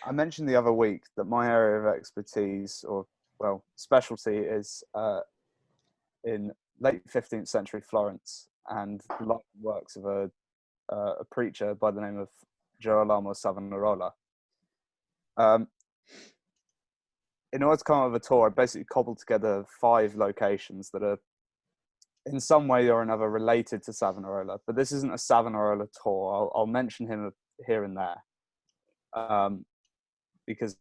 I mentioned the other week that my area of expertise, or well, specialty, is in late 15th century Florence and the life and works of a preacher by the name of Girolamo Savonarola. In order to come up with a tour, I basically cobbled together 5 locations that are in some way or another related to Savonarola, but this isn't a Savonarola tour. I'll mention him here and there because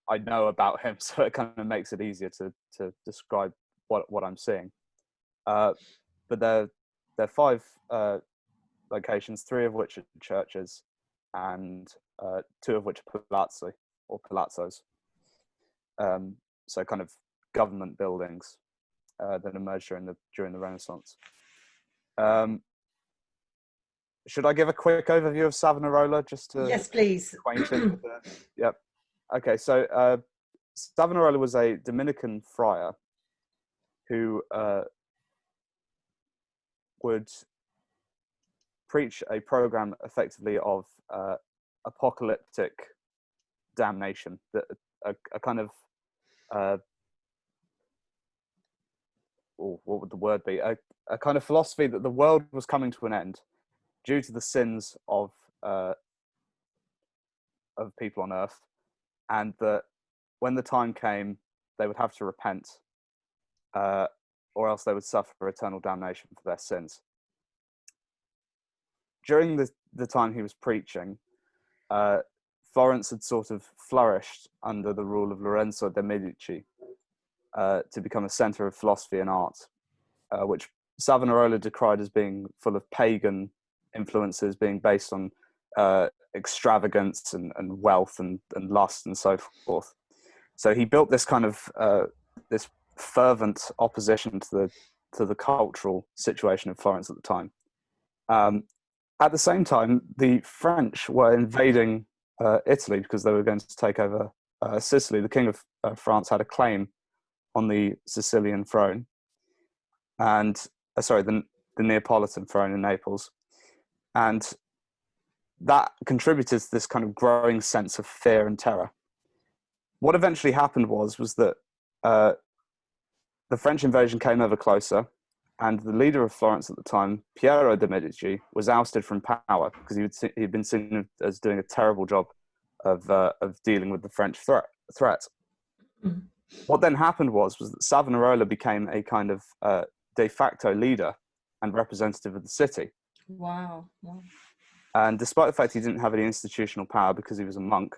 I know about him, so it kind of makes it easier to describe what I'm seeing. But there are 5 locations, 3 of which are churches, and 2 of which are palazzi or palazzos. So kind of government buildings that emerged during the Renaissance. Should I give a quick overview of Savonarola just to yes, please. acquaint him with Yep. Okay, so Savonarola was a Dominican friar who would preach a program effectively of apocalyptic damnation, that a kind of what would the word be? A kind of philosophy that the world was coming to an end due to the sins of people on earth, and that when the time came, they would have to repent, or else they would suffer eternal damnation for their sins. During the time he was preaching, Florence had sort of flourished under the rule of Lorenzo de' Medici to become a centre of philosophy and art, which Savonarola decried as being full of pagan influences, being based on extravagance and wealth and lust and so forth. So he built this kind of this fervent opposition to the cultural situation of Florence at the time. At the same time, the French were invading Italy because they were going to take over Sicily. The King of France had a claim on the Sicilian throne, and the Neapolitan throne in Naples, and that contributed to this kind of growing sense of fear and terror. What eventually happened was that the French invasion came ever closer, and the leader of Florence at the time, Piero de' Medici, was ousted from power because he'd been seen as doing a terrible job of dealing with the French threat. Mm-hmm. What then happened was that Savonarola became a kind of de facto leader and representative of the city. Wow. And despite the fact he didn't have any institutional power because he was a monk,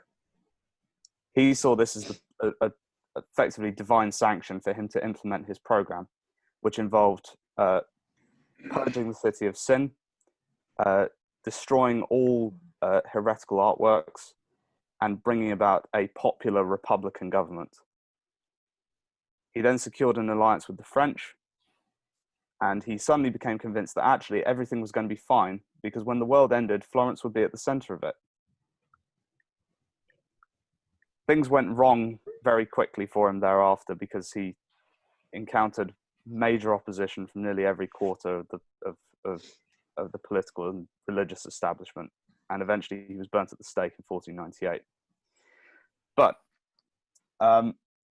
he saw this as a effectively divine sanction for him to implement his program, which involved purging the city of sin, destroying all heretical artworks, and bringing about a popular republican government. He then secured an alliance with the French, and he suddenly became convinced that actually everything was going to be fine, because when the world ended, Florence would be at the center of it. Things went wrong very quickly for him thereafter, because he encountered major opposition from nearly every quarter of the political and religious establishment, and eventually he was burnt at the stake in 1498. But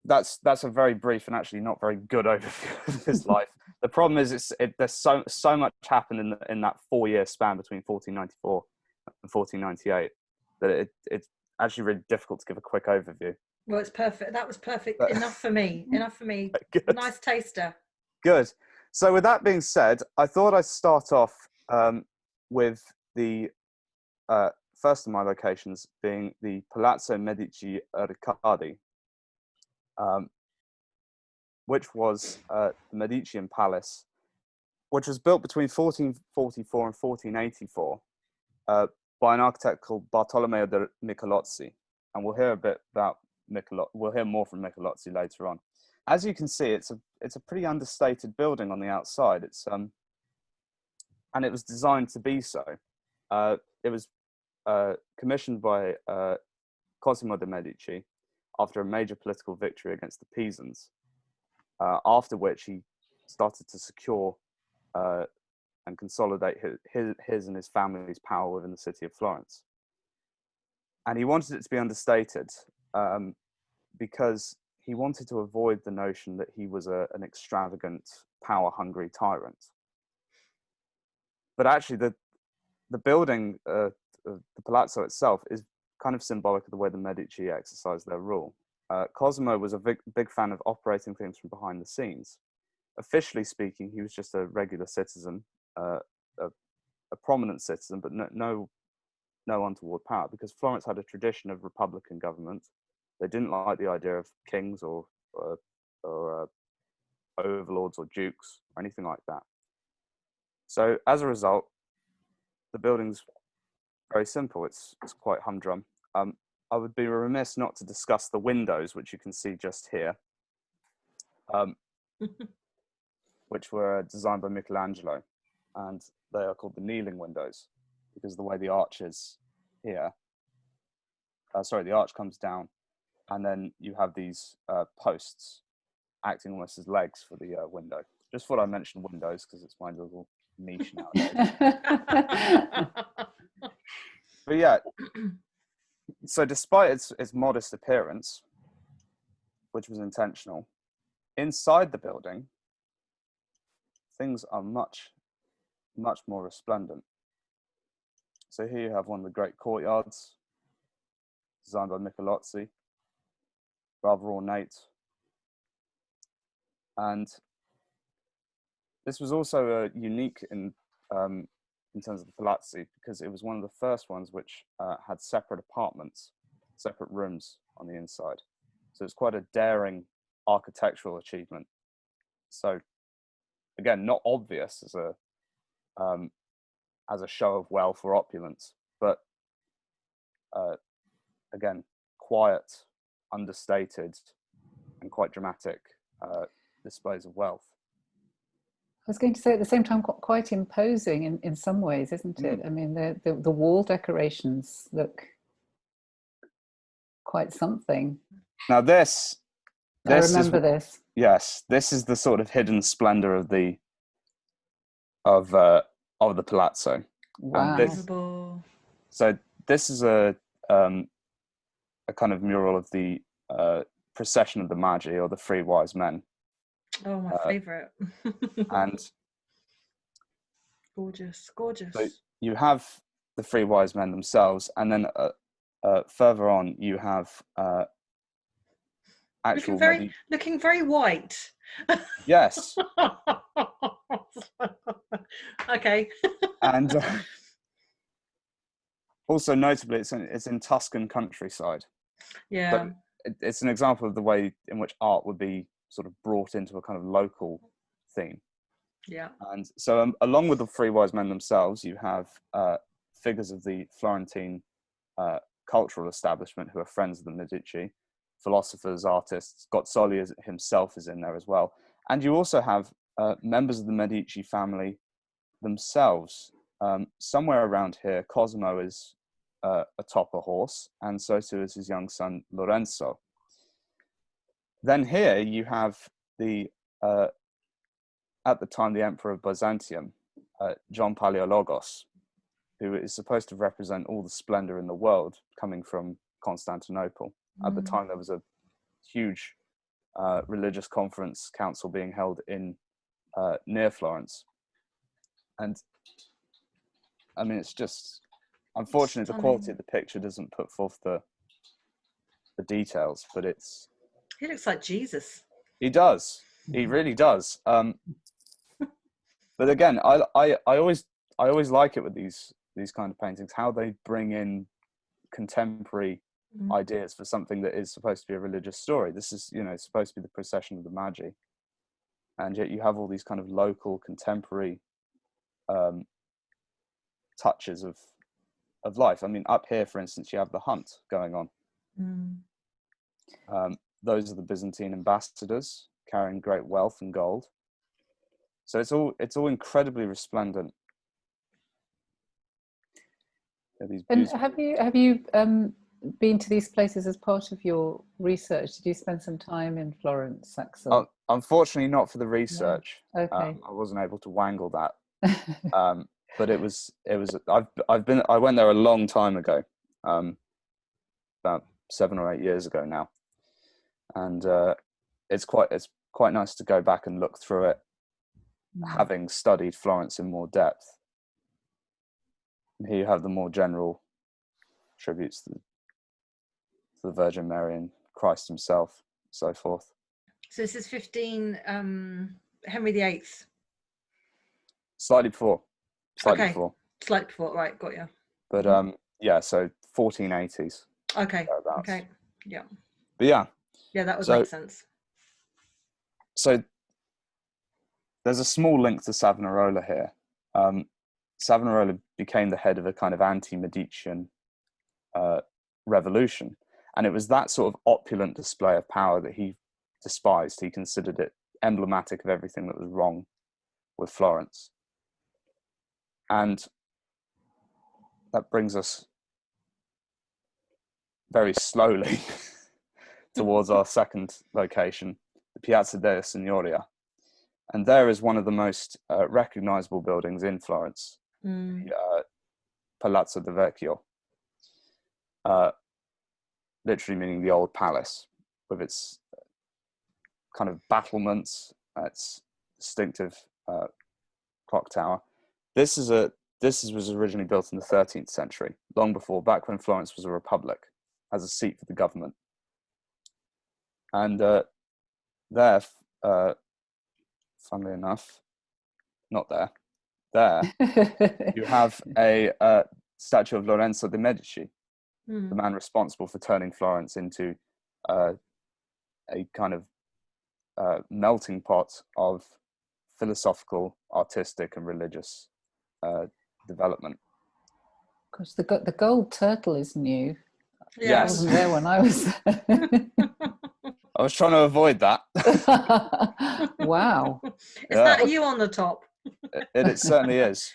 that's a very brief and actually not very good overview of his life. The problem is there's so much happened in that 4-year span between 1494 and 1498 that it's actually really difficult to give a quick overview. Well, it's perfect. That was perfect. Enough for me. Good. Nice taster. Good. So with that being said, I thought I'd start off with the first of my locations being the Palazzo Medici Riccardi, which was the Medicean palace, which was built between 1444 and 1484 by an architect called Bartolomeo de Michelozzi, and we'll hear a bit about we'll hear more from Michelozzi later on. As you can see, it's a pretty understated building on the outside. And it was designed to be so. It was commissioned by Cosimo de' Medici after a major political victory against the Pisans, after which he started to secure and consolidate his and his family's power within the city of Florence. And he wanted it to be understated because he wanted to avoid the notion that he was an extravagant, power-hungry tyrant. But actually, the building, the Palazzo itself, is kind of symbolic of the way the Medici exercised their rule. Cosimo was a big fan of operating things from behind the scenes. Officially speaking, he was just a regular citizen, a prominent citizen, but no untoward power, because Florence had a tradition of republican government. They didn't like the idea of kings or overlords or dukes or anything like that. So as a result, the building's very simple. It's quite humdrum. I would be remiss not to discuss the windows, which you can see just here, which were designed by Michelangelo, and they are called the kneeling windows because the way the arch is here. The arch comes down, and then you have these posts acting almost as legs for the window. Just thought I'd mention windows because it's my little niche nowadays. But yeah, so despite its modest appearance, which was intentional, inside the building, things are much more resplendent. So here you have one of the great courtyards, designed by Michelozzi, rather ornate. And this was also unique in terms of the Palazzi, because it was one of the first ones which had separate apartments, separate rooms on the inside. So it's quite a daring architectural achievement. So again, not obvious as a show of wealth or opulence, but again, quiet, understated, and quite dramatic displays of wealth. I was going to say at the same time, quite imposing in some ways, isn't it? I mean, the wall decorations look quite something. Now this I remember this. Yes, this is the sort of hidden splendor of the Palazzo. Wow. And this is a kind of mural of the procession of the Magi, or the Three Wise Men. Oh, my favorite. And gorgeous. So you have the Three Wise Men themselves, and then further on you have actual looking very white. Yes. Okay. And also notably, it's in Tuscan countryside. Yeah. So it's an example of the way in which art would be sort of brought into a kind of local theme. Yeah. And so along with the Three Wise Men themselves, you have figures of the Florentine cultural establishment who are friends of the Medici, philosophers, artists. Gozzoli himself is in there as well. And you also have members of the Medici family themselves. Somewhere around here, Cosimo is atop a horse, and so too is his young son, Lorenzo. Then here you have at the time, the Emperor of Byzantium, John Palaiologos, who is supposed to represent all the splendor in the world coming from Constantinople. At the time, there was a huge religious conference council being held in near Florence. And I mean, it's just, unfortunately, the quality of the picture doesn't put forth the details, but it's... He looks like Jesus. He does. He really does. But again, I always like it with these kind of paintings, how they bring in contemporary ideas for something that is supposed to be a religious story. This is, supposed to be the procession of the Magi, and yet you have all these kind of local contemporary touches of life. I mean, up here, for instance, you have the hunt going on. Those are the Byzantine ambassadors carrying great wealth and gold. So it's all incredibly resplendent. And have you been to these places as part of your research? Did you spend some time in Florence, Axel? Unfortunately, not for the research. No. Okay. I wasn't able to wangle that. But it was. I went there a long time ago. about 7 or 8 years ago now, and it's quite nice to go back and look through it, having studied Florence in more depth. And here you have the more general tributes to the Virgin Mary and Christ himself, so forth. So this is 15 Henry VIII. Slightly before. Slightly before, right, got you. But so 1480s. Okay. Thereabouts. Okay. Yeah. But yeah. Yeah, that would make sense. So there's a small link to Savonarola here. Savonarola became the head of a kind of anti-Medician revolution, and it was that sort of opulent display of power that he despised. He considered it emblematic of everything that was wrong with Florence. And that brings us very slowly towards our second location, the Piazza della Signoria. And there is one of the most recognizable buildings in Florence, Palazzo de Vecchio, literally meaning the old palace, with its kind of battlements, its distinctive clock tower. This was originally built in the 13th century, long before, back when Florence was a republic, as a seat for the government. And there, funnily enough, not there, you have a statue of Lorenzo de Medici, the man responsible for turning Florence into a kind of melting pot of philosophical, artistic, and religious development. Of course, the gold turtle is new. Yeah. I wasn't there when I was there. I was trying to avoid that. Wow. Is that you on the top? It certainly is.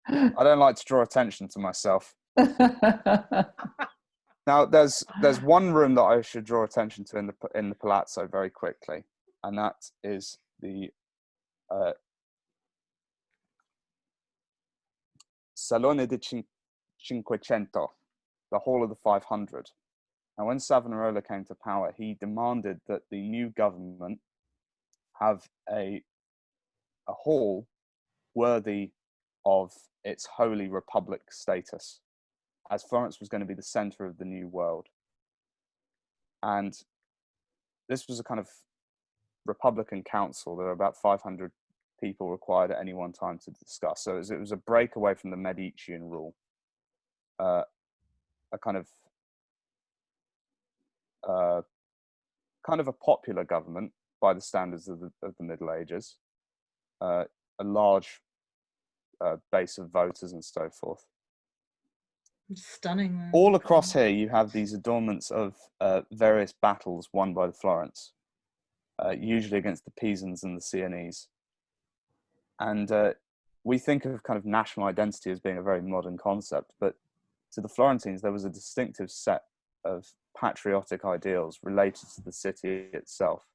I don't like to draw attention to myself. Now, there's one room that I should draw attention to in the Palazzo very quickly, and that is the Salone di Cinquecento, the Hall of the 500. Now, when Savonarola came to power, he demanded that the new government have a hall worthy of its Holy Republic status, as Florence was going to be the center of the new world. And this was a kind of Republican council. There were about 500 people required at any one time to discuss. So it was a break away from the Medician rule, a kind of a popular government by the standards of the Middle Ages, a large base of voters and so forth. Stunning. All across here, you have these adornments of various battles won by the Florence, usually against the Pisans and the Sienese. And we think of kind of national identity as being a very modern concept, but to the Florentines, there was a distinctive set of patriotic ideals related to the city itself.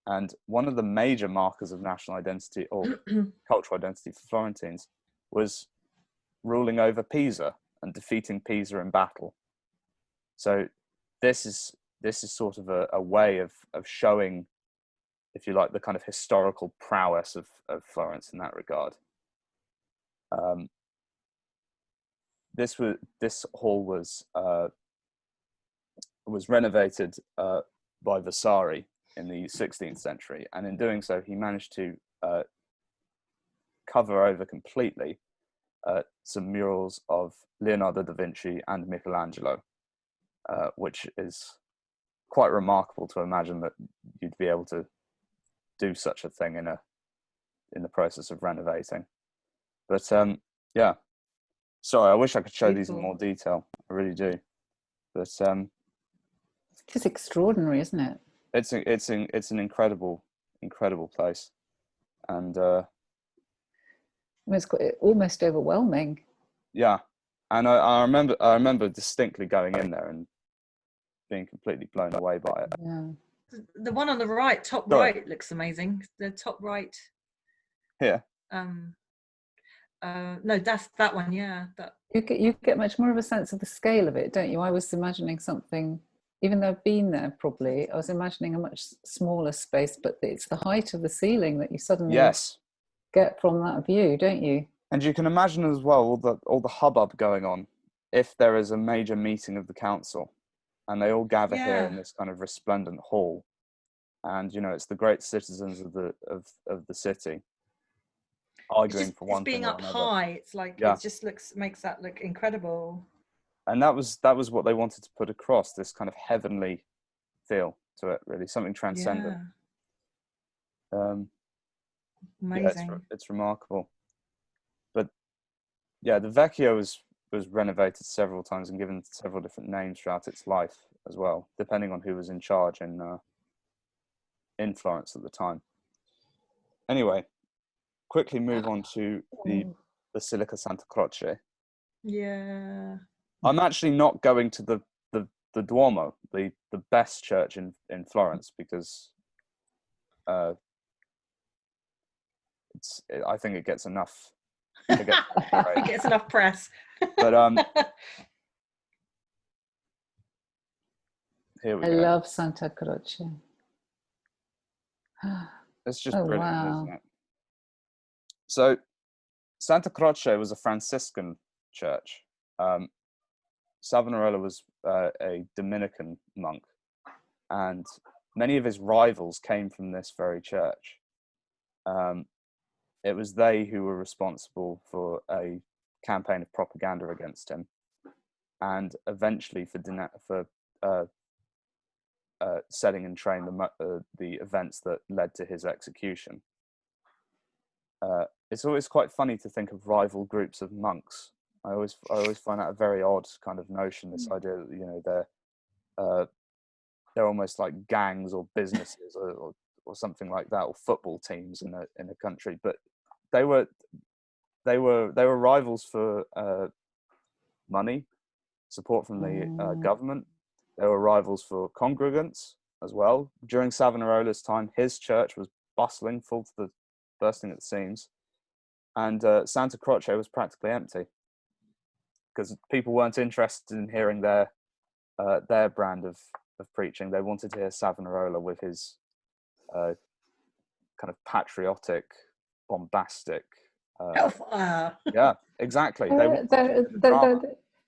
And one of the major markers of national identity or cultural identity for Florentines was ruling over Pisa and defeating Pisa in battle. So this is sort of a way of showing, if you like, the kind of historical prowess of Florence in that regard. This hall was renovated by Vasari in the 16th century, and in doing so, he managed to cover over completely some murals of Leonardo da Vinci and Michelangelo, which is quite remarkable to imagine that you'd be able to do such a thing in the process of renovating. But yeah, sorry, I wish I could show these in more detail. I really do. But just extraordinary, isn't it? It's an incredible place, and it's almost overwhelming. Yeah, and I remember distinctly going in there and being completely blown away by it. Yeah. The one on the right, right, looks amazing. The top right. Here. No, that's that one. Yeah, that. You get much more of a sense of the scale of it, don't you? I was imagining something, even though I've been there probably, I was imagining a much smaller space, but it's the height of the ceiling that you suddenly get from that view, don't you? And you can imagine as well all the hubbub going on if there is a major meeting of the council and they all gather here in this kind of resplendent hall, and it's the great citizens of the city arguing for one thing or another. It's being up high. It's like it just makes that look incredible. And that was what they wanted to put across, this kind of heavenly feel to it, really, something transcendent. Amazing. It's remarkable. But yeah, the Vecchio was renovated several times and given several different names throughout its life as well, depending on who was in charge in Florence at the time. Anyway, quickly move on to the Basilica Santa Croce. Yeah. I'm actually not going to the Duomo, the best church in Florence, because I think it gets enough. It gets enough press. But here we go. I love Santa Croce. It's just brilliant, isn't it? So, Santa Croce was a Franciscan church. Savonarola was a Dominican monk, and many of his rivals came from this very church. It was they who were responsible for a campaign of propaganda against him, and eventually for setting in train the events that led to his execution. It's always quite funny to think of rival groups of monks. I always find that a very odd kind of notion. This idea that they're almost like gangs or businesses or something like that, or football teams in a country. But they were rivals for money, support from the government. They were rivals for congregants as well. During Savonarola's time, his church was bustling, full to the bursting at the seams, and Santa Croce was practically empty because people weren't interested in hearing their brand of preaching. They wanted to hear Savonarola with his kind of patriotic, bombastic. Yeah, exactly.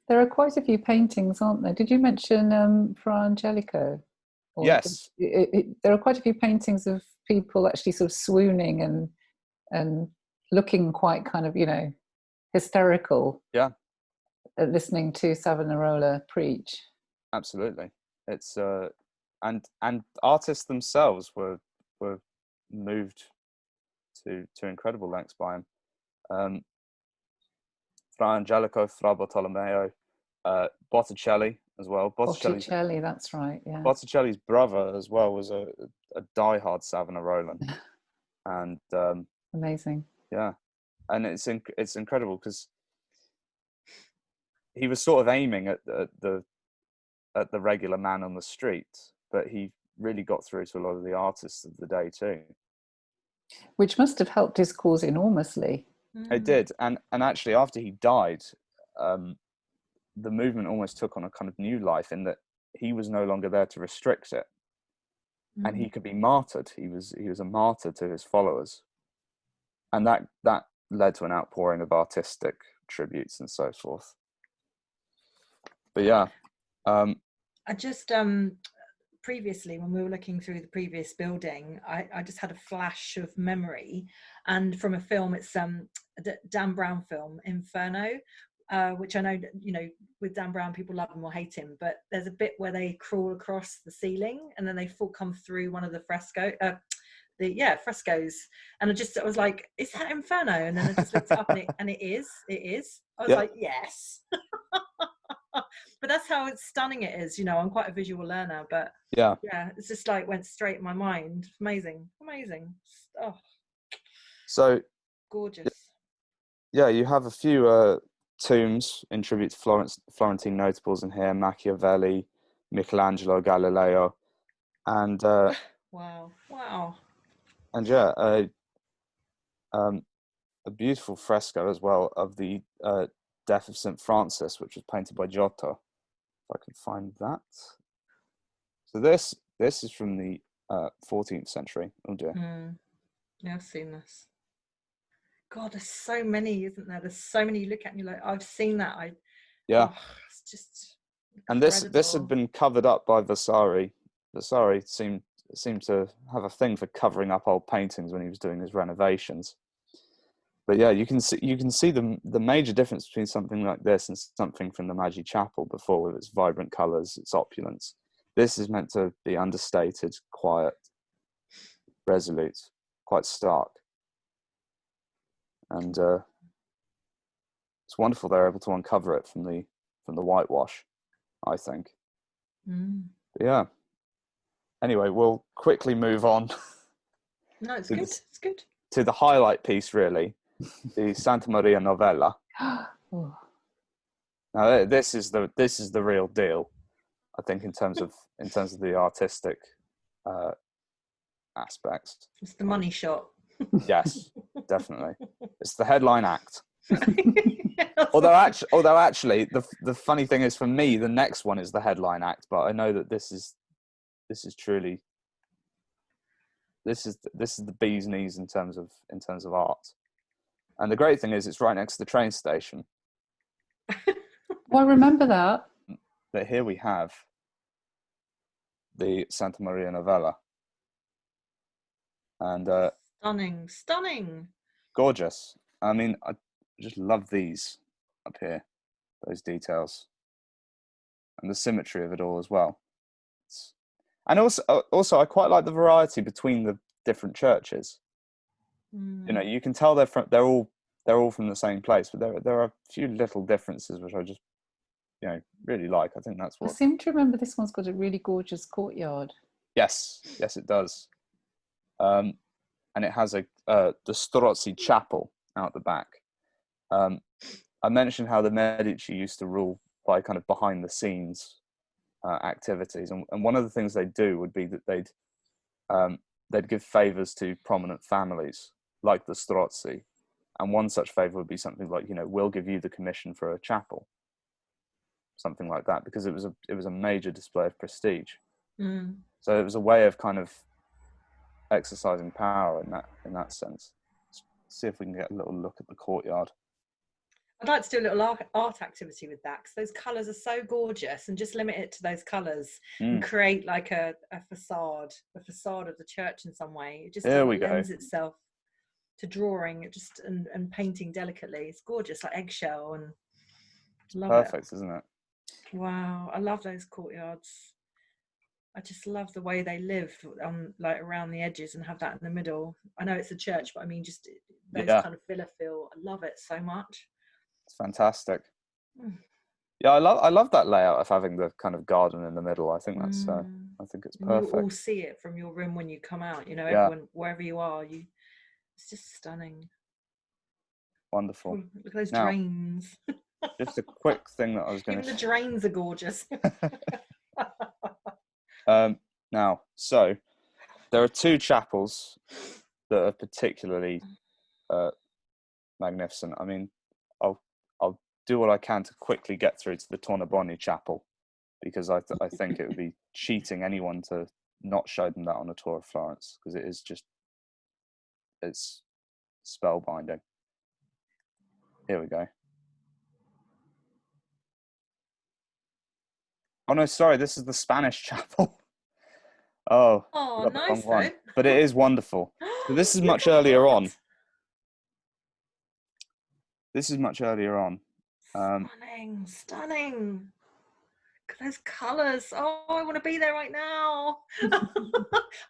There are quite a few paintings, aren't there? Did you mention Fra Angelico? Yes. There are quite a few paintings of people actually sort of swooning and looking quite kind of, hysterical. Yeah. Listening to Savonarola preach. Absolutely. It's and artists themselves were moved to incredible lengths by him. Fra Angelico, Fra Bartolomeo, Botticelli as well. Botticelli, that's right. Yeah. Botticelli's brother as well was a diehard Savonarolan, and amazing. Yeah, and it's incredible because he was sort of aiming at the regular man on the street, but he really got through to a lot of the artists of the day too. Which must have helped his cause enormously. It did, and actually after he died, the movement almost took on a kind of new life in that he was no longer there to restrict it, and he could be martyred. He was a martyr to his followers, and that led to an outpouring of artistic tributes and so forth. But yeah, I just previously, when we were looking through the previous building, I just had a flash of memory, and from a film, it's a Dan Brown film, Inferno, which I know, with Dan Brown, people love him or hate him, but there's a bit where they crawl across the ceiling and then they come through one of the frescoes, and I was like, is that Inferno? And then I just looked it up and it is. I was like, yes. But that's how stunning it is. I'm quite a visual learner, but yeah, it's just like went straight in my mind. Amazing. Oh, so gorgeous. Yeah, you have a few tombs in tribute to Florentine notables in here: Machiavelli, Michelangelo, Galileo, and wow. And yeah, a beautiful fresco as well of the death of St. Francis, which was painted by Giotto. If I can find that. So this is from the 14th century. Oh dear. Yeah, I've seen this. God, there's so many, isn't there? There's so many. You look at and you're like, I've seen that. It's just incredible. And this had been covered up by Vasari. Vasari seemed to have a thing for covering up old paintings when he was doing his renovations. But yeah, you can see the major difference between something like this and something from the Maggi Chapel before, with its vibrant colours, its opulence. This is meant to be understated, quiet, resolute, quite stark. And it's wonderful they're able to uncover it from the whitewash, I think. But yeah. Anyway, we'll quickly move on. No, it's good. It's good. To the highlight piece, really, the Santa Maria Novella. Now, this is the real deal, I think, in terms of the artistic aspects. It's the money shot. Yes, definitely. It's the headline act. although actually, the funny thing is, for me, the next one is the headline act. But I know that this is truly the bee's knees in terms of art. And the great thing is, it's right next to the train station. Well, I remember that. But here we have the Santa Maria Novella, and stunning, gorgeous. I mean, I just love these up here, those details, and the symmetry of it all as well. And also, I quite like the variety between the different churches. You know, you can tell they're all from the same place, but there are a few little differences which I just, really like. I think that's what. I seem to remember this one's got a really gorgeous courtyard. Yes, it does. And it has the Strozzi Chapel out the back. I mentioned how the Medici used to rule by kind of behind the scenes activities, and one of the things they'd do would be that they'd give favours to prominent families like the Strozzi, and one such favour would be something like, we'll give you the commission for a chapel, something like that, because it was a major display of prestige. So it was a way of kind of exercising power in that sense. Let's see if we can get a little look at the courtyard. I'd like to do a little art activity with that, because those colours are so gorgeous, and just limit it to those colours and create like a facade of the church in some way. It just lends itself to drawing, and painting delicately. It's gorgeous, like eggshell, and love it. Perfect, isn't it? Wow, I love those courtyards. I just love the way they live, like around the edges, and have that in the middle. I know it's a church, but I mean, just those kind of villa feel. I love it so much. It's fantastic. Yeah, I love that layout of having the kind of garden in the middle. I think that's I think it's perfect. You all see it from your room when you come out. Everyone, wherever you are, it's just stunning. Wonderful. Look at those drains. Just a quick thing that I was going to. Even the drains are gorgeous. Now, so there are two chapels that are particularly magnificent. I mean, I'll do what I can to quickly get through to the Tornabuoni Chapel, because I think it would be cheating anyone to not show them that on a tour of Florence, because it's spellbinding. Here we go. Oh no, sorry, this is the Spanish chapel. Oh, nice though. But it is wonderful. So this is much earlier on. Stunning. Look at those colours. Oh, I want to be there right now. I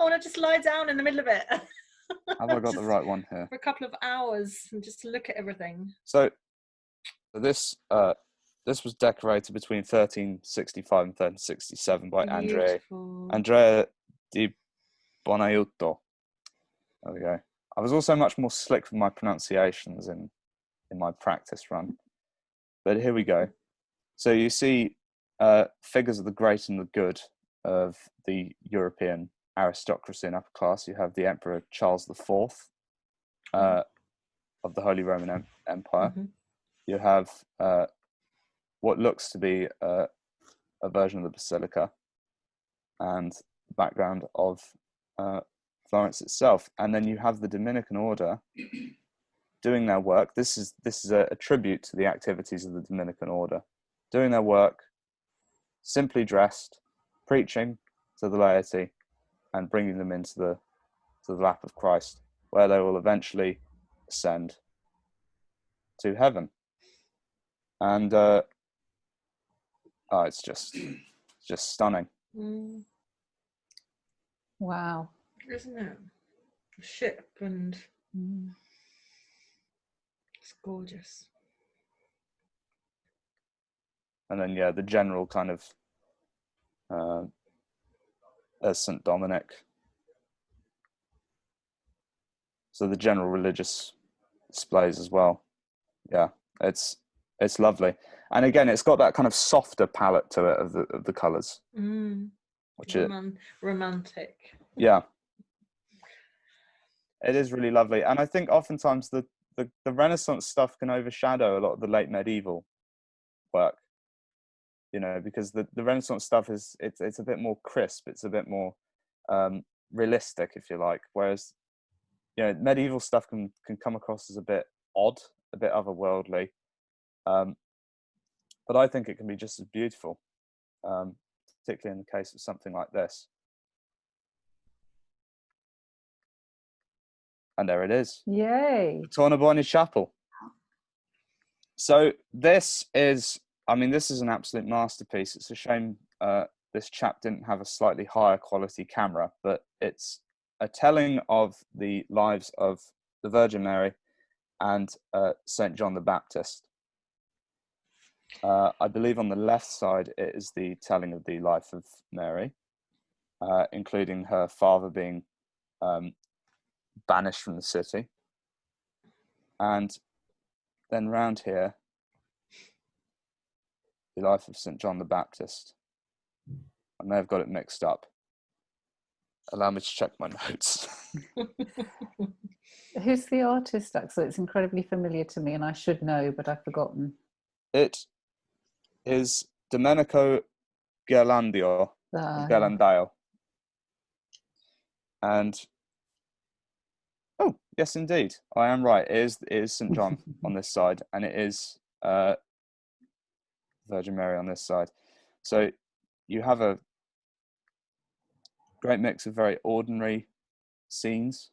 want to just lie down in the middle of it. Have I got the right one here? For a couple of hours and just look at everything. So this was decorated between 1365 and 1367 by Andrea di Bonaiuto. There we go. I was also much more slick with my pronunciations in my practice run. But here we go. So you see figures of the great and the good of the European aristocracy and upper class. You have the Emperor Charles IV, of the Holy Roman Empire. Mm-hmm. You have what looks to be a version of the basilica, and the background of Florence itself. And then you have the Dominican order doing their work. This is a tribute to the activities of the Dominican order, doing their work, simply dressed, preaching to the laity, and bringing them into the lap of Christ, where they will eventually ascend to heaven. And it's just stunning. Wow. Isn't it? A ship, and it's gorgeous. And then the general kind of St. Dominic. So the general religious displays as well. Yeah, it's lovely. And again, it's got that kind of softer palette to it of the colours. Which romantic. Yeah. It is really lovely. And I think oftentimes the Renaissance stuff can overshadow a lot of the late medieval work. Because the Renaissance stuff it's a bit more crisp, it's a bit more realistic, if you like. Whereas, medieval stuff can come across as a bit odd, a bit otherworldly. But I think it can be just as beautiful, particularly in the case of something like this. And there it is. Yay! Tornabuoni Chapel. So this is an absolute masterpiece. It's a shame this chap didn't have a slightly higher quality camera, but it's a telling of the lives of the Virgin Mary and St. John the Baptist. I believe on the left side it is the telling of the life of Mary, including her father being banished from the city. And then round here, the life of St. John the Baptist. I may have got it mixed up. Allow me to check my notes. Who's the artist, Axel? It's incredibly familiar to me and I should know, but I've forgotten. It is Domenico Ghirlandaio. Ghirlandaio. And oh, yes, indeed, I am right. It is St. John on this side, and it is Virgin Mary on this side. So you have a great mix of very ordinary scenes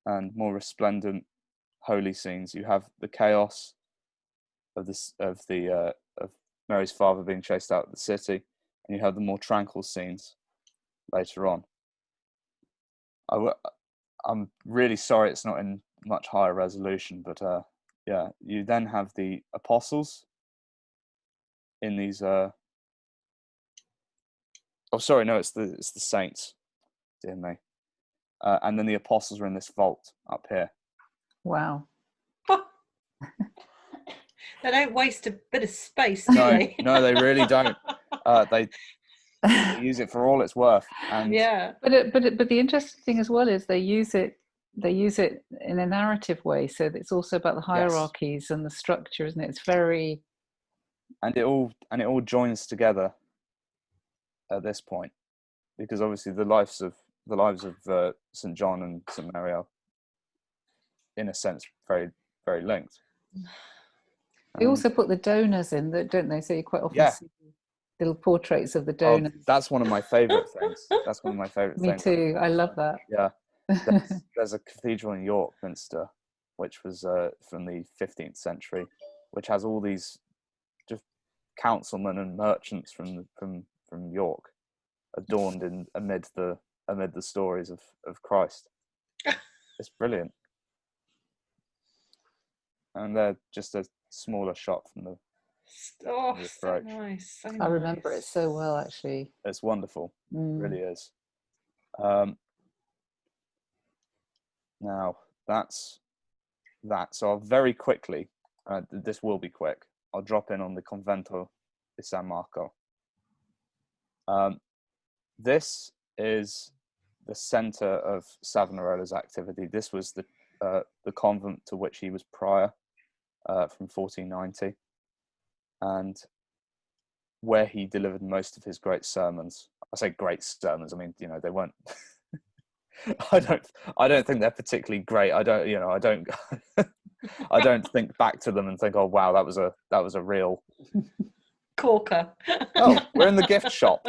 and more resplendent holy scenes. You have the chaos of Mary's father being chased out of the city, and you have the more tranquil scenes later on. I'm really sorry it's not in much higher resolution, but you then have the apostles in these. It's the saints, dear me, and then the apostles are in this vault up here. Wow. They don't waste a bit of space, do they? No, they really don't. They use it for all it's worth. And yeah. But the interesting thing as well is they use it in a narrative way, so it's also about the hierarchies and the structure, isn't it? It's very, and it all joins together at this point, because obviously the lives of St. John and St. Mary are, in a sense, very, very linked. They also put the donors in, don't they? So you quite often see little portraits of the donors. Oh, that's one of my favourite things. That's one of my favourite things. Me too. I love that. Yeah. There's a cathedral in York Minster, which was from the 15th century, which has all these just councilmen and merchants from York, adorned amid the stories of Christ. It's brilliant, and they're just a smaller shot from the. Oh, so nice. So I remember it so well, actually. It's wonderful. It really is. Now that's that. So I'll very quickly, this will be quick, I'll drop in on the Convento de San Marco. This is the centre of Savonarola's activity. This was the convent to which he was prior from 1490, and where he delivered most of his great sermons. I say great sermons. I mean, you know, they weren't. I don't think they're particularly great. I don't I don't think back to them and think, oh wow, that was a real corker. Oh, we're in the gift shop.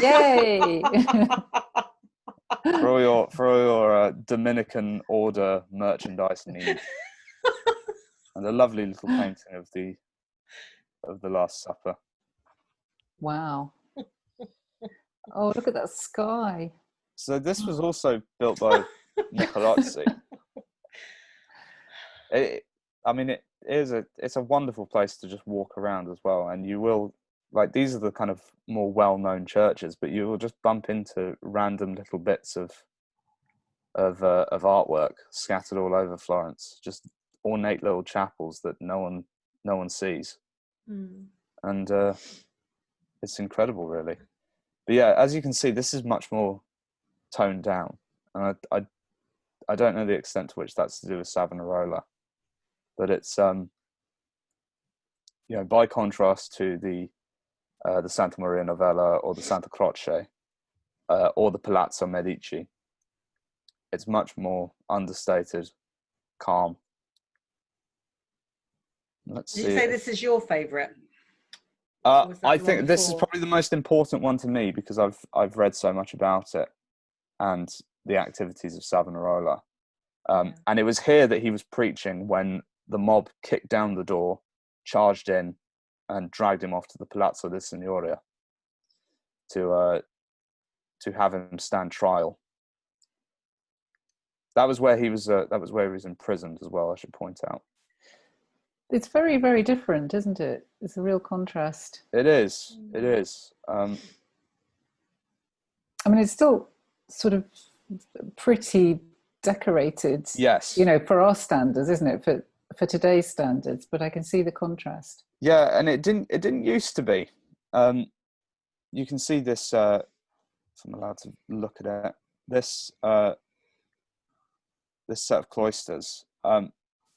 Yay! for all your Dominican order merchandise needs, and a lovely little painting of the Last Supper. Wow! Oh, look at that sky. So this was also built by Niccolozzi. It's a wonderful place to just walk around as well, and you will, like, these are the kind of more well-known churches, but you will just bump into random little bits of artwork scattered all over Florence, just ornate little chapels that no one sees, and it's incredible, really. But yeah, as you can see, this is much more toned down, and I don't know the extent to which that's to do with Savonarola, but it's by contrast to the Santa Maria Novella or the Santa Croce or the Palazzo Medici, it's much more understated, calm. Let's see. Did you say this is your favourite? I think this is probably the most important one to me because I've read so much about it and the activities of Savonarola. And it was here that he was preaching when the mob kicked down the door, charged in, and dragged him off to the Palazzo della Signoria to have him stand trial. That was where he was. That was where he was imprisoned as well, I should point out. It's very, very different, isn't it? It's a real contrast. It is. It is. I mean, it's still sort of pretty decorated. Yes. For our standards, isn't it? For today's standards, but I can see the contrast. Yeah, and it didn't used to be. You can see this. If I'm allowed to look at it, this set of cloisters.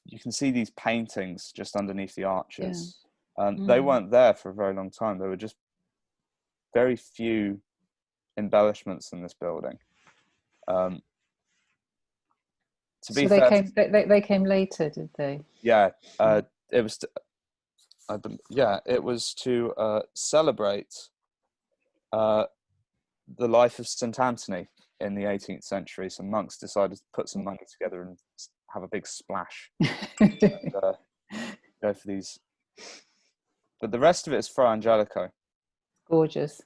You can see these paintings just underneath the arches. Yeah. They weren't there for a very long time. There were just very few embellishments in this building. To be fair, they came later, did they? Yeah, it was. It was to celebrate the life of St. Anthony in the 18th century. Some monks decided to put some money together and have a big splash and go for these. But the rest of it is Fra Angelico. Gorgeous.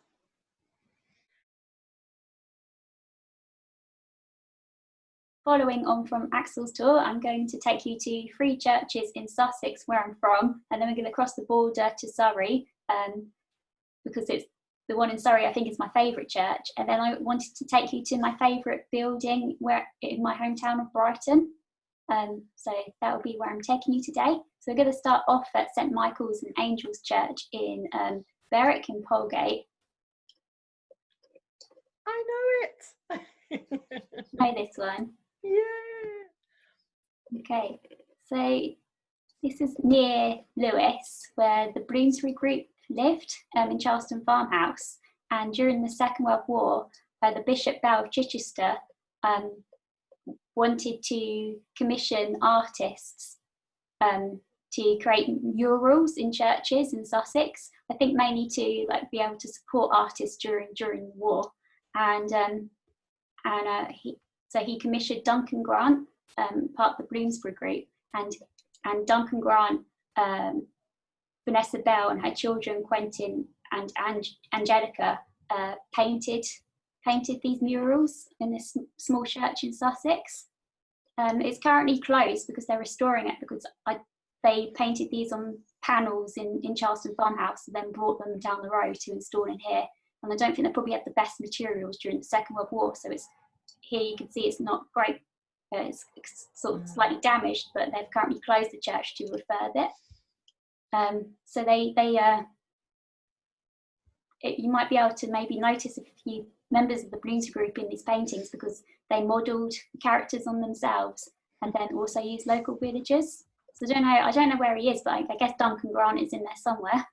Following on from Axel's tour, I'm going to take you to 3 churches in Sussex, where I'm from, and then we're going to cross the border to Surrey, because it's the one in Surrey I think is my favourite church. And then I wanted to take you to my favourite building in my hometown of Brighton. So that will be where I'm taking you today. So we're going to start off at St. Michael's and Angels Church in Berwick in Polegate. I know it. Know this one? Yeah. Okay, so this is near Lewes, where the Bloomsbury Group lived in Charleston Farmhouse. And during the Second World War, the Bishop Bell of Chichester wanted to commission artists to create murals in churches in Sussex. I think mainly to be able to support artists during the war. And he commissioned Duncan Grant, part of the Bloomsbury Group, and Duncan Grant, Vanessa Bell and her children Quentin and Angelica painted these murals in this small church in Sussex. It's currently closed because they're restoring it, because they painted these on panels in Charleston Farmhouse and then brought them down the road to install in here. And I don't think they probably had the best materials during the Second World War, so it's here you can see it's not great. It's sort of slightly damaged, but they've currently closed the church to refurb it. So you might be able to maybe notice if you members of the Bloomsbury group in these paintings because they modelled the characters on themselves and then also used local villagers. So I don't know where he is, but I guess Duncan Grant is in there somewhere.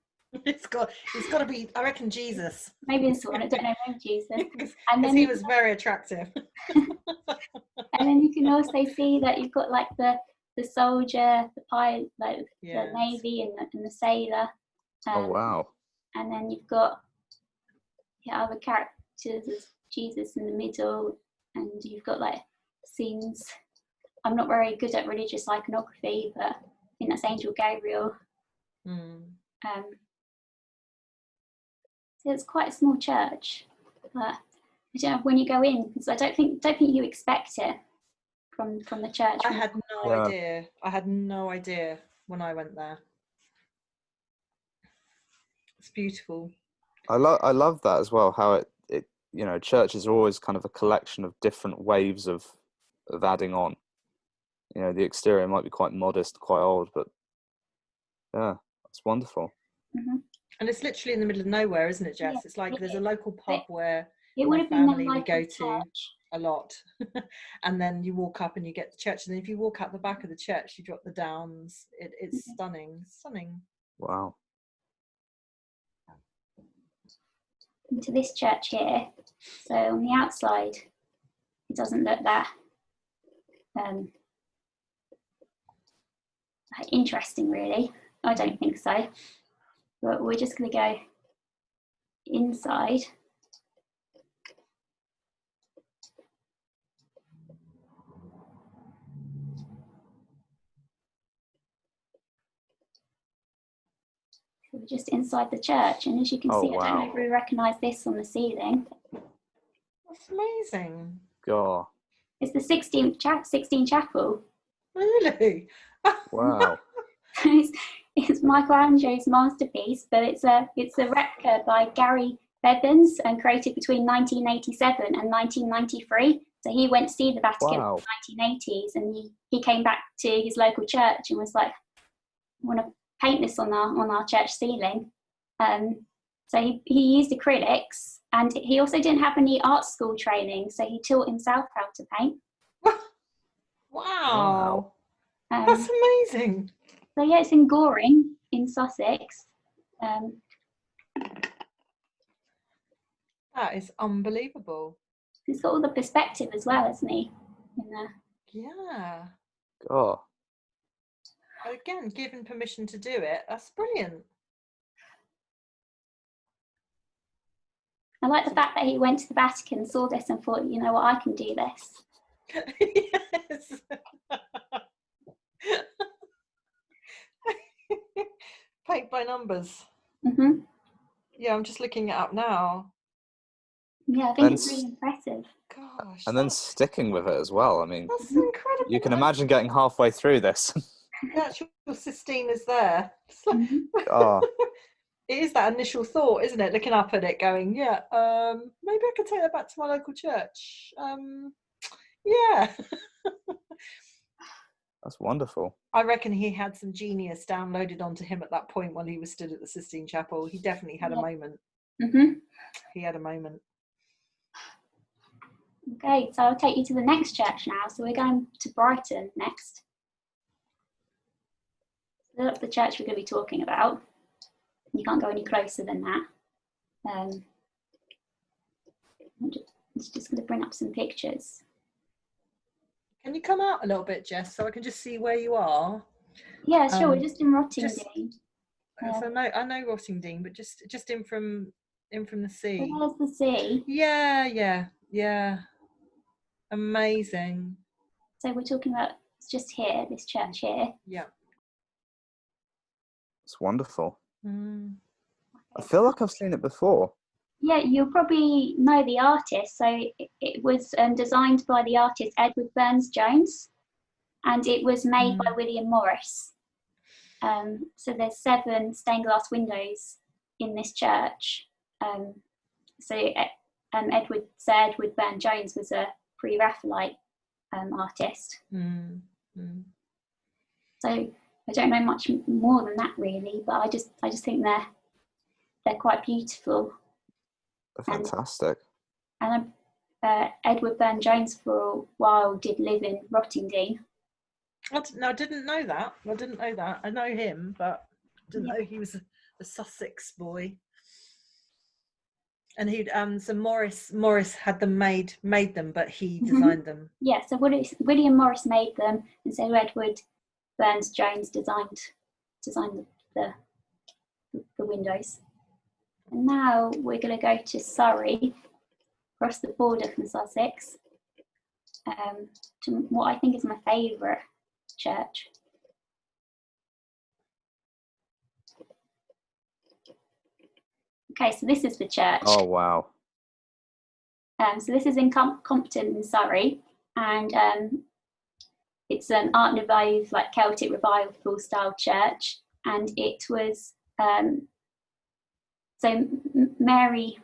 It's got to be, I reckon, Jesus. Maybe this one, I don't know, maybe Jesus. Because he was very attractive. And then you can also see that you've got like the soldier, the pilot, like the navy and the sailor. Oh wow! And then you've got other characters as Jesus in the middle, and you've got like scenes. I'm not very good at religious iconography, but I think that's Angel Gabriel. So it's quite a small church, but I don't know when you go in, because I don't think you expect it from the church. I had no idea. I had no idea when I went there. It's beautiful. I love that as well. How it you know, churches are always kind of a collection of different waves of adding on. You know, the exterior might be quite modest, quite old, but yeah, it's wonderful. And it's literally in the middle of nowhere, isn't it, Jess? It's like there's a local pub where my family we go to a lot. And then you walk up and you get the church. And then if you walk out the back of the church, you drop the downs. It's stunning. Wow. Into this church here. So on the outside, it doesn't look that interesting, really. I don't think so. But we're just going to go inside. So we're just inside the church, and as you can see, I don't know if we recognise this on the ceiling. That's amazing. God. It's the 16th chapel. Really? Wow. It's Michelangelo's masterpiece, but it's a replica by Gary Bebbins and created between 1987 and 1993. So he went to see the Vatican in the 1980s, and he came back to his local church and was like, I want to paint this on our church ceiling. So he used acrylics, and he also didn't have any art school training, so he taught himself how to paint. Wow. That's amazing. So yeah, it's in Goring in Sussex. That is unbelievable. He's got all the perspective as well, hasn't he? Yeah. God. Again, given permission to do it, that's brilliant. I like the fact that he went to the Vatican, saw this and thought, you know what, I can do this. Yes. Paint by numbers. Yeah, I'm just looking it up now. Yeah, I think it's really impressive. Gosh. And then sticking with it as well. I mean, that's incredible. You can imagine getting halfway through this. The actual Sistine is there. Oh. It is that initial thought, isn't it? Looking up at it, going, maybe I could take that back to my local church. Yeah. That's wonderful. I reckon he had some genius downloaded onto him at that point while he was stood at the Sistine Chapel. He definitely had a moment. He had a moment. Okay, so I'll take you to the next church now. So we're going to Brighton next. So that's the church we're going to be talking about. You can't go any closer than that. I'm just going to bring up some pictures. Can you come out a little bit, Jess, so I can just see where you are? Yeah, sure. We're just in Rottingdean. So I know Rottingdean, but just in from the sea. So there's the sea. Yeah. Amazing. So we're talking about just here, this church here. Yeah. It's wonderful. I feel like I've seen it before. Yeah, you'll probably know the artist. So it was designed by the artist Edward Burne-Jones, and it was made by William Morris. So there's 7 stained glass windows in this church. Edward Burne-Jones was a pre-Raphaelite artist. So I don't know much more than that really, but I just think they're quite beautiful. They're fantastic. And Edward Burne-Jones for a while did live in Rottingdean. I didn't know that. I know him, but I didn't know he was a Sussex boy. And he'd so Morris had them made them, but he designed them. Yeah, so William Morris made them, and so Edward Burne-Jones designed the windows. And now we're going to go to Surrey, across the border from Sussex, to what I think is my favourite church. Okay, so this is the church. Oh, wow. So this is in Compton in Surrey, and it's an Art Nouveau, like Celtic Revival style church, and it was so Mary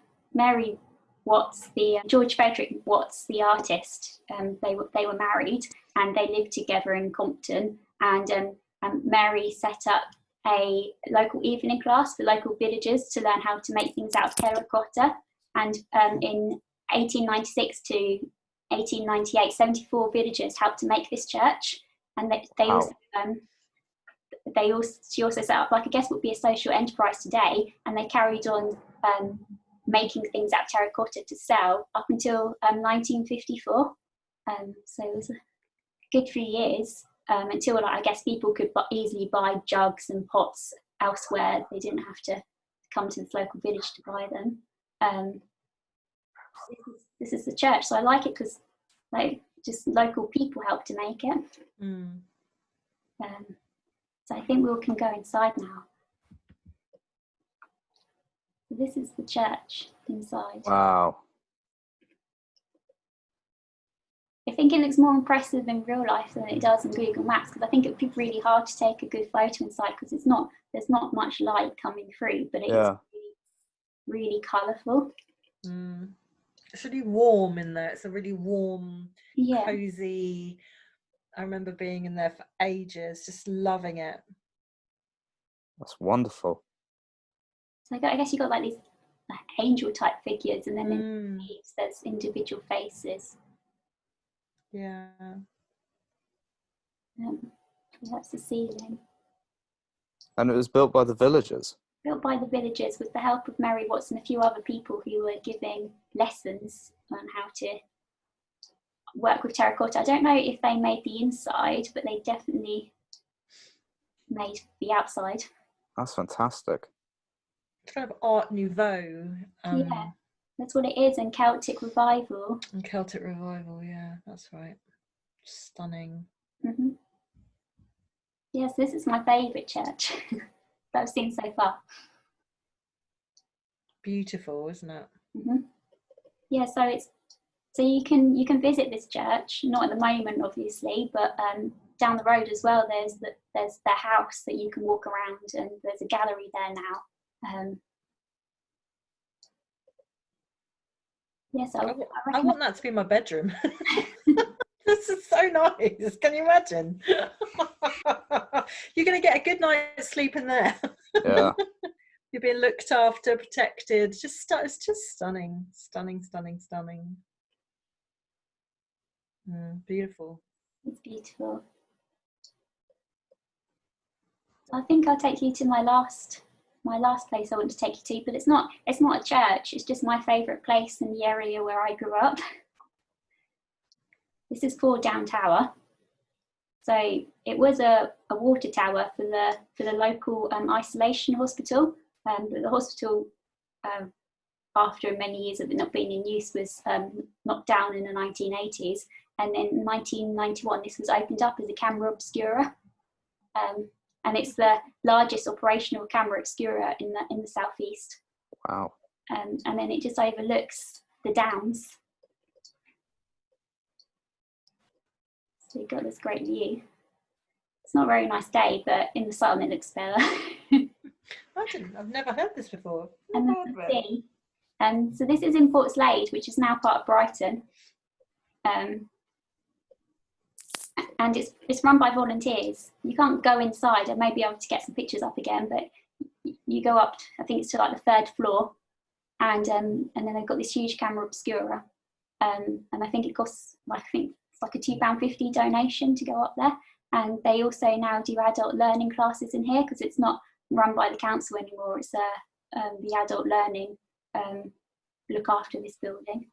Watts, George Frederick Watts, the artist. They were married and they lived together in Compton, and Mary set up a local evening class for local villagers to learn how to make things out of terracotta. And in 1896 to 1898, 74 villagers helped to make this church, and she also set up, like, I guess would be a social enterprise today, and they carried on making things out of terracotta to sell up until 1954. So it was a good few years until, like, I guess people could easily buy jugs and pots elsewhere. They didn't have to come to this local village to buy them. This is the church, so I like it because, like, just local people helped to make it. So I think we can go inside now. This is the church inside. Wow. I think it looks more impressive in real life than it does in Google Maps, because I think it would be really hard to take a good photo inside, because there's not much light coming through, but it is really, really colourful. It's really warm in there. It's a really warm, cosy. I remember being in there for ages, just loving it. That's wonderful. So I guess you got like these angel type figures, and then in the leaves there's individual faces. Yeah. That's the ceiling. And it was built by the villagers? Built by the villagers with the help of Mary Watts and a few other people who were giving lessons on how to work with terracotta. I don't know if they made the inside, but they definitely made the outside. That's fantastic. It's kind of Art Nouveau. Yeah, that's what it is, and Celtic Revival. And Celtic Revival, yeah, that's right. Stunning. Yes, this is my favourite church that I've seen so far. Beautiful, isn't it? Yeah, so you can visit this church, not at the moment obviously, but down the road as well there's their house that you can walk around, and there's a gallery there now. Yes, I want that to be my bedroom. This is so nice. Can you imagine? You're going to get a good night's sleep in there. Yeah. You're being looked after, protected. It's just stunning. Beautiful. It's beautiful. I think I'll take you to my last place I want to take you to, but it's not a church. It's just my favourite place in the area where I grew up. This is Ford Down Tower. So it was a water tower for the local isolation hospital. But the hospital, after many years of it not being in use, was knocked down in the 1980s. And then in 1991, this was opened up as a camera obscura. And it's the largest operational camera obscura in the southeast. Wow. And then it just overlooks the Downs. So you've got this great view. It's not a very nice day, but in the sun it looks better. I've never heard this before. And then the sea. So this is in Portslade, which is now part of Brighton. And it's run by volunteers. You can't go inside. I may be able to get some pictures up again, but you go up, I think it's to like the 3rd floor, and then they've got this huge camera obscura, and I think it costs it's like a £2.50 donation to go up there. And they also now do adult learning classes in here, because it's not run by the council anymore. It's the adult learning look after this building.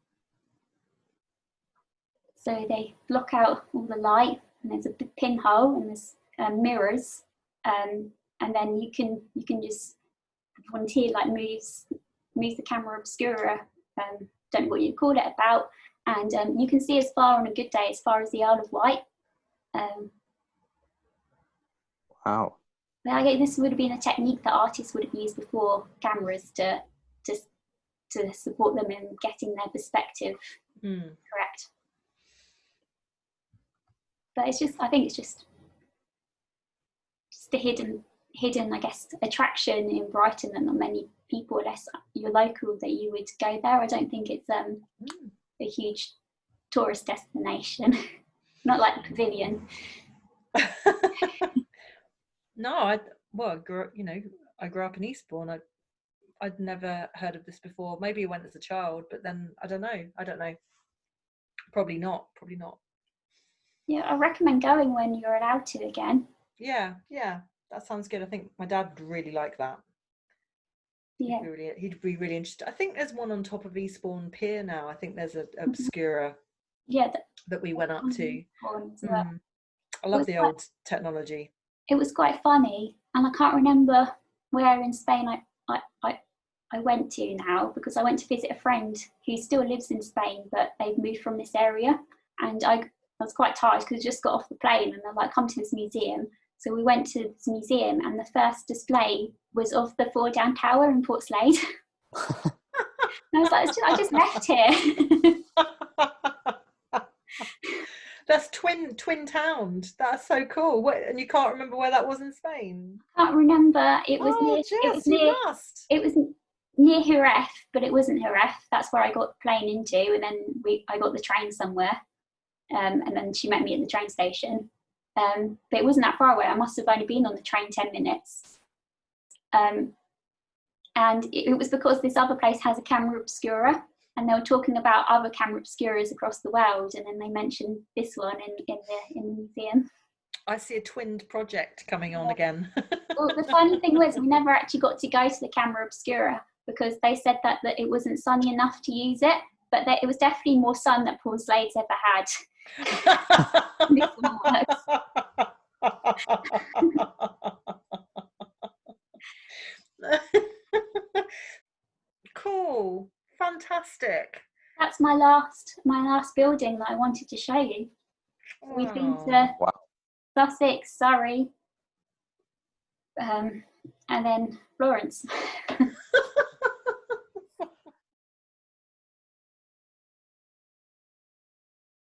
So they block out all the light, and there's a big pinhole, and there's mirrors, and then you can just volunteer, like moves the camera obscura, don't know what you call it, about, and you can see as far on a good day as far as the Isle of Wight. Wow. I guess this would have been a technique that artists would have used before cameras to support them in getting their perspective correct. But it's just, I think it's just a hidden, I guess, attraction in Brighton that not many people, unless you're local, that you would go there. I don't think it's a huge tourist destination, not like the Pavilion. No, I grew up in Eastbourne. I'd never heard of this before. Maybe I went as a child, but then I don't know. Probably not. Yeah, I recommend going when you're allowed to again. Yeah, that sounds good. I think my dad would really like that. Yeah, he'd be really interested. I think there's one on top of Eastbourne Pier now. I think there's a obscura. Yeah, that we went up to. Well. I love the old technology. It was quite funny, and I can't remember where in Spain I went to now, because I went to visit a friend who still lives in Spain, but they've moved from this area, and I was quite tired because I just got off the plane, and they're like, come to this museum. So we went to this museum, and the first display was of the Four Down Tower in Portslade. And I was like, I just left here. That's twin towned. That's so cool. And you can't remember where that was in Spain? I can't remember. It was It was near Jerez, but it wasn't Jerez. That's where I got the plane into, and then I got the train somewhere, and then she met me at the train station. But it wasn't that far away. I must have only been on the train 10 minutes. And it was because this other place has a camera obscura, and they were talking about other camera obscuras across the world, and then they mentioned this one in the museum. I see a twinned project coming on again. Well, the funny thing was, we never actually got to go to the camera obscura, because they said that it wasn't sunny enough to use it, but that it was definitely more sun than Portslade's ever had. This one works. Cool. Fantastic. That's my last building that I wanted to show you. Wow. We've been to Sussex, Surrey, and then Florence.